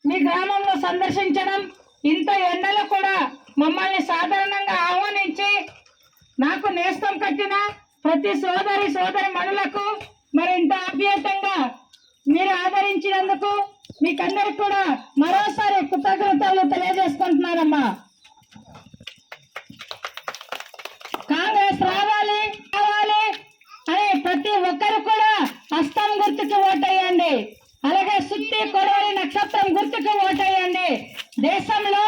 మీ గ్రామంలో సందర్శించడం, ఇంత ఎండలో కూడా మమ్మల్ని సాధారణంగా ఆహ్వానించి నాకు నేస్తం కట్టిన ప్రతి సోదరి మనులకు మరి ఇంత ఆప్యాయంగా మీరు ఆదరించినందుకు మీకందరికి కూడా మరోసారి కృతజ్ఞతలు తెలియజేసుకుంటున్నానమ్మా. కాంగ్రెస్ రావాలి అని ప్రతి ఒక్కరు కూడా హస్తం గుర్తుకు ఓటేయండి. అలాగే సుత్తి కొడవలి నక్షత్రం గుర్తుకు ఓటేయండి. దేశంలో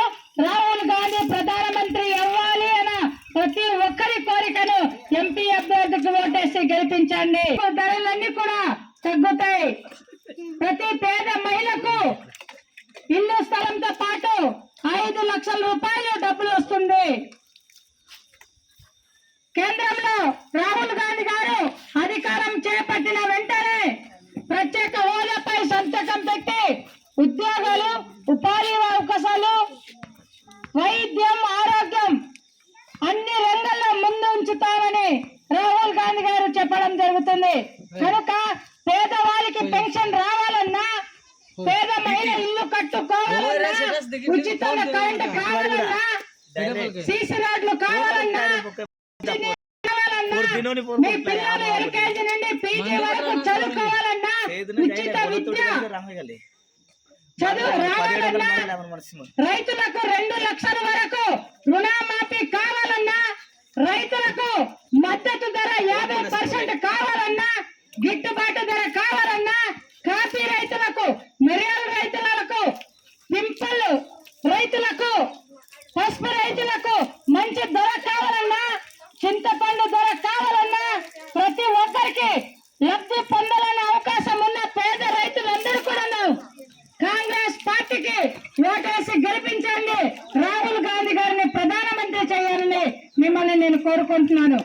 రాహుల్ గాంధీ ప్రధానమంత్రి అవ్వాలి అన్న ప్రతి ఒక్కరి కోరికను ఎంపీ అభ్యర్థికి ఓటేసి గెలిపించండి. ధరలన్నీ కూడా తగ్గుతాయి. ప్రతి పేద మహిళకు ఇల్లు స్థలంతో పాటు 5 లక్షల రూపాయలు డబ్బులు వస్తుంది. కేంద్రంలో రాహుల్ గాంధీ గారు అధికారం చేపట్టిన వెంటనే ప్రత్యేక హోదాపై సంతకం పెట్టి ఉద్యోగాలు, ఉపాధి అవకాశాలు, వైద్యం, ఆరోగ్యం అన్ని రంగాల్లో ముందు ఉంచుతామని రాహుల్ గాంధీ గారు చెప్పడం జరుగుతుంది. కనుక పేదవాళ్ళకి పెన్షన్ రావాలన్నా, పేద మహిళ ఇల్లు కట్టుకోవాలన్నా, ఉచితంగా కరెంట్ కావాలన్నా, సీసీ రోడ్లు కావాలన్నా, మీ పిల్లలు ఎల్కేజీ నుండి పీజీ వరకు చదువుకోవాలన్నా, ఉచిత విద్య చదువు రావాలన్నా, రైతులకు 2 లక్షల వరకు రుణమాఫీ కావాలన్నా, రైతులకు మద్దతు ధర 50% కావాలన్నా, గిట్టుబాటు ధర కావాలన్నా, కాఫీ రైతులకు, మిరియాల రైతులకు, పింపుల్ రైతులకు, పసుపు రైతులకు మంచి ధర కావాలన్నా, చింతపండు ధర కావాలన్నా, ప్రతి ఒక్కరికి లబ్ధి పొందాలనే అవకాశం ఉన్న పేద రైతులందరూ కూడా కాంగ్రెస్ పార్టీకి ఓటేసి గెలిపించండి. రాహుల్ గాంధీ గారిని ప్రధానమంత్రి చేయాలని మిమ్మల్ని నేను కోరుకుంటున్నాను.